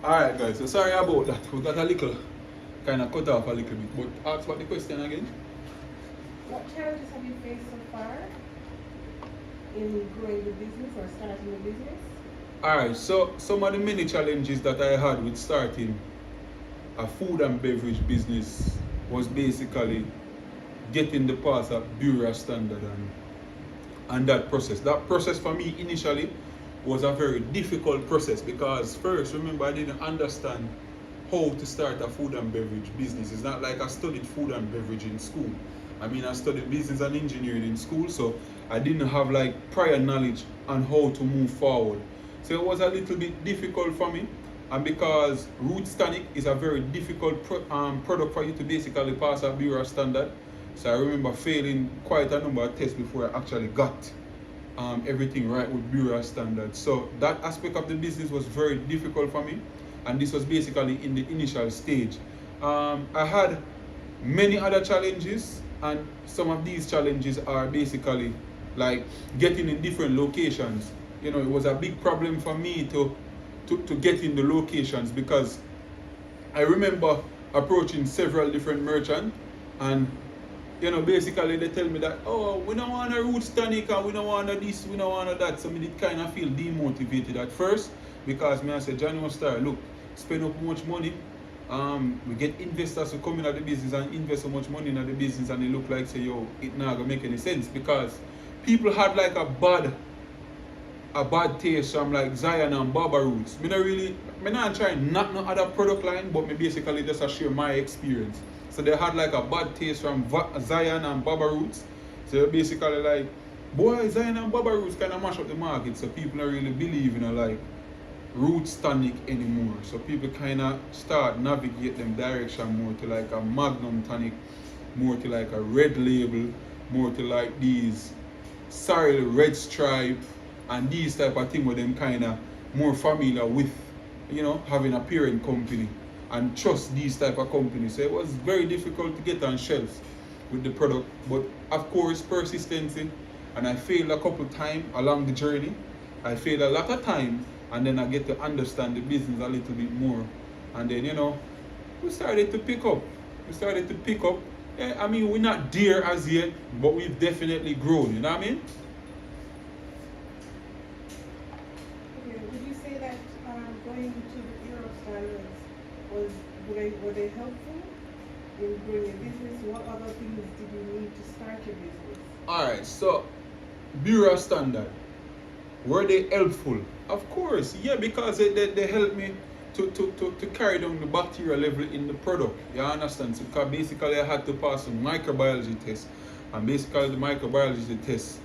Alright guys, so sorry about that. We got a little kind of cut off a little bit. But ask what the question again. What challenges have you faced so far in growing the business or starting the business? Alright, so some of the many challenges that I had with starting a food and beverage business was basically getting the pass of Bureau standard and that process. That process for me initially was a very difficult process because first, remember, I didn't understand how to start a food and beverage business. It's not like I studied food and beverage in school. I mean, I studied business and engineering in school, so I didn't have like prior knowledge on how to move forward. So it was a little bit difficult for me. And because Roots Tonic is a very difficult product for you to basically pass a Bureau standard, so I remember failing quite a number of tests before I actually got everything right with Bureau standards. So that aspect of the business was very difficult for me, and this was basically in the initial stage. I had many other challenges, and some of these challenges are basically like getting in different locations. You know, it was a big problem for me to get in the locations because I remember approaching several different merchants, and basically they tell me that, oh, we don't want a Roots Tonic and we don't want this, we don't want that. So me did kind of feel demotivated at first because me I said, Johnny Star, look, spend up much money. We get investors to come in at the business and invest so much money in the business, and they look like say, yo, it not gonna make any sense because people had like a bad taste from like Zion and Baba Roots. Me not trying not no other product line, but me basically just share my experience. So they had like a bad taste from Zion and Baba Roots. So basically like, boy, Zion and Baba Roots kind of mash up the market. So people don't really believe in like Roots Tonic anymore. So people kind of start navigate them direction more to like a Magnum Tonic, more to like a Red Label, more to like these Cyril Red Stripe, and these type of thing where them kind of more familiar with, having a parent company and trust these type of companies. So it was very difficult to get on shelves with the product, but of course persistency, and I failed a couple times along the journey. I failed a lot of time, and then I get to understand the business a little bit more, and then we started to pick up. Yeah, I mean, we're not there as yet, but we've definitely grown. You know what I mean? Would you say that going to the Bureau standards were they helpful in growing your business? What other things did you need to start your business? Alright, so Bureau standard, were they helpful? Of course, yeah, because they helped me to carry down the bacteria level in the product. You understand? So because basically I had to pass a microbiology test, and basically the microbiology test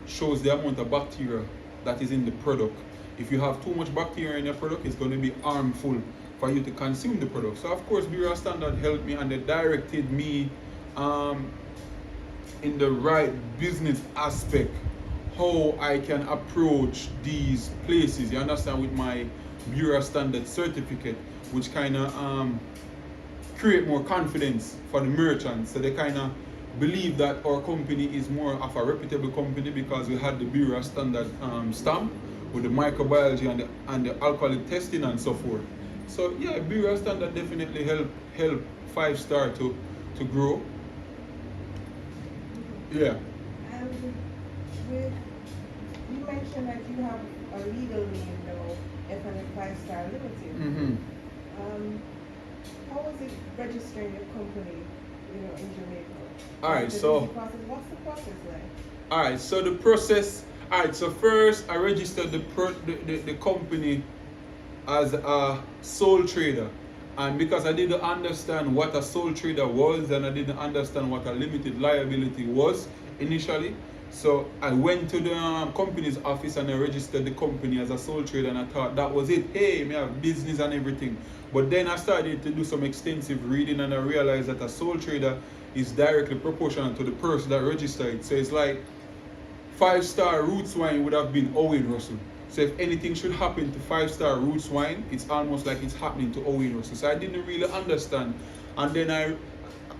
shows the amount of bacteria that is in the product. If you have too much bacteria in your product, it's going to be harmful for you to consume the product. So of course Bureau standard helped me, and they directed me in the right business aspect, how I can approach these places. You understand, with my Bureau standard certificate, which kind of create more confidence for the merchants. So they kind of believe that our company is more of a reputable company because we had the Bureau standard stamp with the microbiology and the alcoholic testing and so forth. So yeah, Bureau standard definitely help 5 Star to grow. Yeah. And you mentioned that you have a legal name now, FNF 5 Star Limited. Mm-hmm. How was it registering your company, in Jamaica? Alright, so what's the process like? Alright, so the process. Alright, so first I registered the company as a sole trader, and because I didn't understand what a sole trader was, and I didn't understand what a limited liability was initially, so I went to the company's office and I registered the company as a sole trader, and I thought that was it. Hey, me have business and everything. But then I started to do some extensive reading, and I realized that a sole trader is directly proportional to the person that registered. So it's like 5 Star Roots Wine would have been Owen Russell. So if anything should happen to 5 Star Roots Wine, it's almost like it's happening to Owen Russell. So I didn't really understand. And then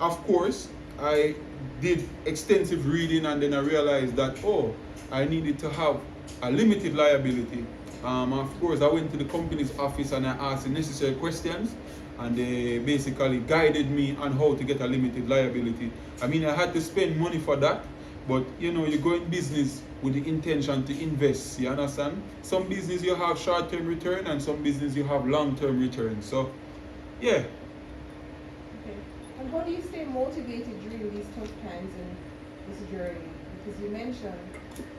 of course, I did extensive reading, and then I realized that, I needed to have a limited liability Of course, I went to the company's office and I asked the necessary questions, and they basically guided me on how to get a limited liability. I mean, I had to spend money for that, but you know, you go in business with the intention to invest. You understand? Some business you have short-term return, and some business you have long-term return. So, yeah. Okay. And how do you stay motivated during these tough times in this journey? Because you mentioned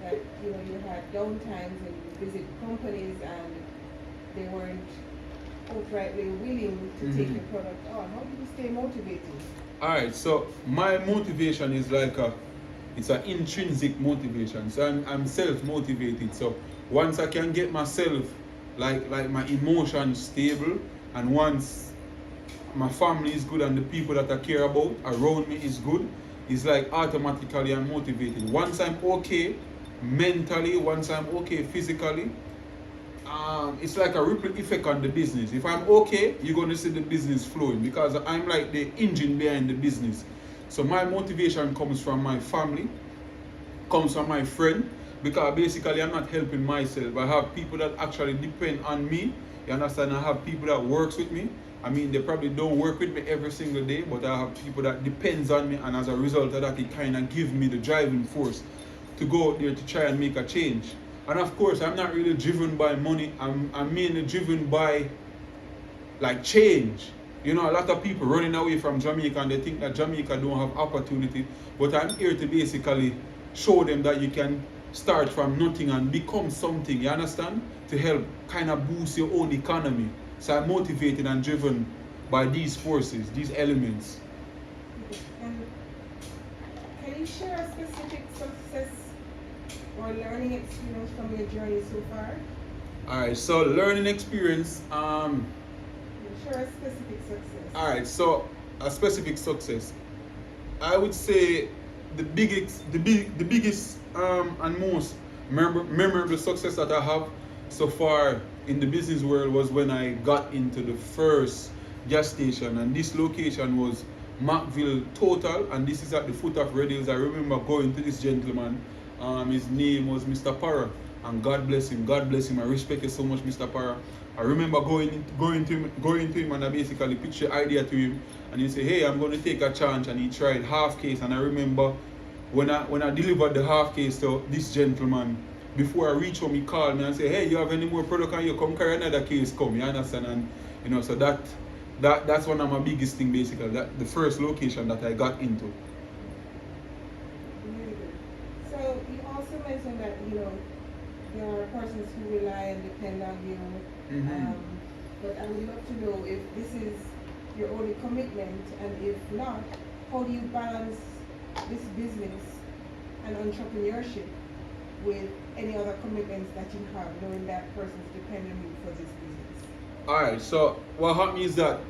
that you had down times and you visit companies and they weren't outrightly willing to take your product on. How do you stay motivated? All right. So my motivation is like it's an intrinsic motivation. So I'm self-motivated. So once I can get myself like my emotions stable, and once my family is good and the people that I care about around me is good, it's like automatically I'm motivated. Once I'm okay mentally, once I'm okay physically, it's like a ripple effect on the business. If I'm okay, you're going to see the business flowing because I'm like the engine behind the business. So my motivation comes from my family, comes from my friend, because basically I'm not helping myself. I have people that actually depend on me. You understand? I have people that works with me. I mean, they probably don't work with me every single day, but I have people that depends on me, and as a result of that, it kind of gives me the driving force to go out there to try and make a change. And of course, I'm not really driven by money. I'm mainly driven by like change. You know, a lot of people running away from Jamaica and they think that Jamaica don't have opportunity, but I'm here to basically show them that you can start from nothing and become something, you understand? To help kind of boost your own economy. So I'm motivated and driven by these forces, these elements. And can you share a specific success or learning experience from your journey so far? Alright, so learning experience, Share a specific success. alright, so a specific success. I would say the biggest and most memorable success that I have so far in the business world was when I got into the first gas station, and this location was Macville Total, and this is at the foot of Red Hills. I remember going to this gentleman. His name was Mr. Parra, and God bless him. God bless him. I respect you so much, Mr. Parra. I remember going to him, and I basically pitched the idea to him, and he said, "Hey, I'm going to take a chance," and he tried half case. And I remember when I delivered the half case to this gentleman, before I reach home, he called me and said, "Hey, you have any more product? And you come carry another case, come." You understand? And so that's one of my biggest thing, basically. That the first location that I got into. Really good. So you also mentioned that there are persons who rely and depend on you. But I would love to know if this is your only commitment, and if not, how do you balance this business and entrepreneurship with any other commitments that you have, knowing that person's depending on you for this business? Alright, so what happened is that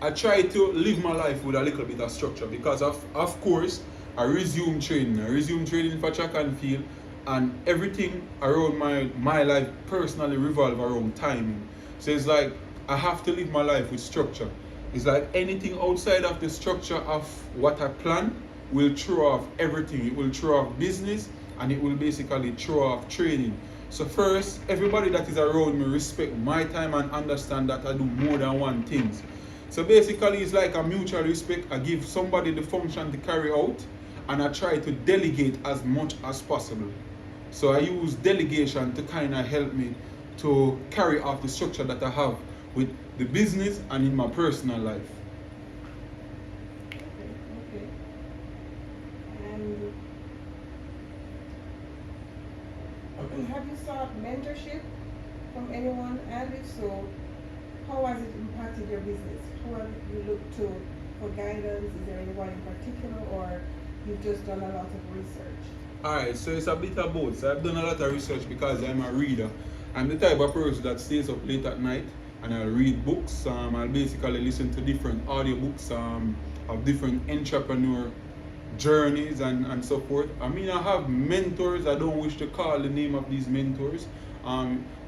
I try to live my life with a little bit of structure, because of course I resume training for track and field, and everything around my life personally revolve around timing. So it's like I have to live my life with structure. It's like anything outside of the structure of what I plan will throw off everything. It will throw off business, and it will basically throw off training. So first, everybody that is around me respect my time and understand that I do more than one thing. So basically, it's like a mutual respect. I give somebody the function to carry out, and I try to delegate as much as possible. So I use delegation to kind of help me to carry out the structure that I have with the business and in my personal life. Okay. And have you sought mentorship from anyone? And if so, how has it impacted your business? Who have you looked to for guidance? Is there anyone in particular, or you've just done a lot of research? Alright, so it's a bit of both. So I've done a lot of research because I'm a reader. I'm the type of person that stays up late at night and I'll read books. I'll basically listen to different audiobooks of different entrepreneur journeys and so forth. I mean, I have mentors. I don't wish to call the name of these mentors.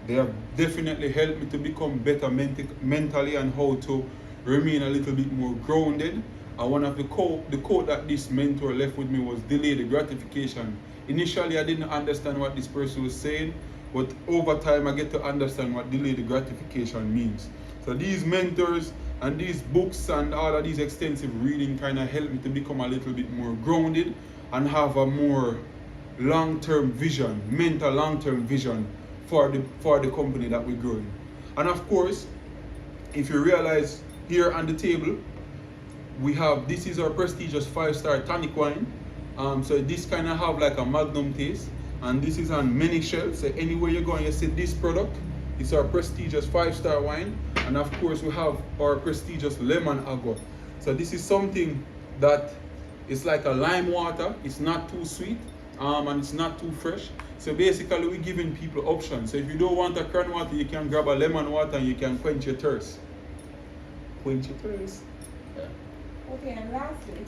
They have definitely helped me to become better mentally and how to remain a little bit more grounded. One of the quote that this mentor left with me was delay the gratification. Initially, I didn't understand what this person was saying, but over time I get to understand what delayed gratification means. So these mentors and these books and all of these extensive reading kind of help me to become a little bit more grounded and have a more long-term vision, mental long-term vision for the company that we're growing. And of course, if you realize here on the table, we have, this is our prestigious 5-star tonic wine. So this kind of have like a magnum taste, and this is on many shelves. So anywhere you go and you see this product, it's our prestigious 5-star wine. And of course we have our prestigious lemon agua. So this is something that is like a lime water. It's not too sweet, and it's not too fresh. So basically we're giving people options. So if you don't want a cran water, you can grab a lemon water and you can quench your thirst. Quench your thirst. Okay, and lastly,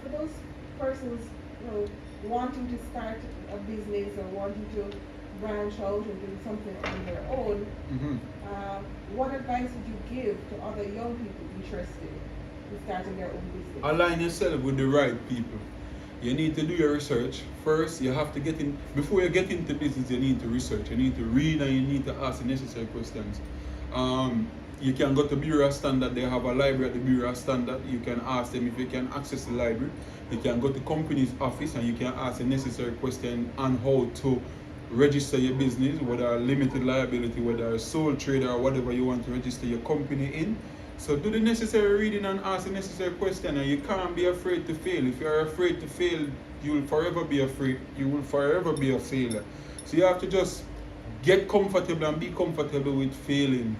for those persons, wanting to start a business or wanting to branch out and do something on their own, what advice would you give to other young people interested in starting their own business? Align yourself with the right people. You need to do your research. First, you have to get in, before you get into business, you need to research. You need to read and you need to ask the necessary questions. You can go to Bureau of Standard. They have a library at the Bureau of Standard. You can ask them if you can access the library. You can go to company's office and you can ask the necessary question on how to register your business, whether a limited liability, whether a sole trader, or whatever you want to register your company in. So do the necessary reading and ask the necessary question, and you can't be afraid to fail. If you're afraid to fail, you will forever be afraid. You will forever be a failure. So you have to just get comfortable and be comfortable with failing.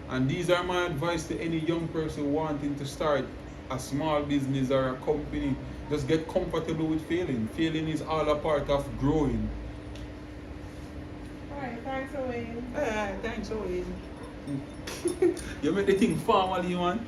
And these are my advice to any young person wanting to start a small business or a company. Just get comfortable with failing. Failing is all a part of growing. Alright, thanks, Owen. Thanks, Owen. You make the thing formally, man.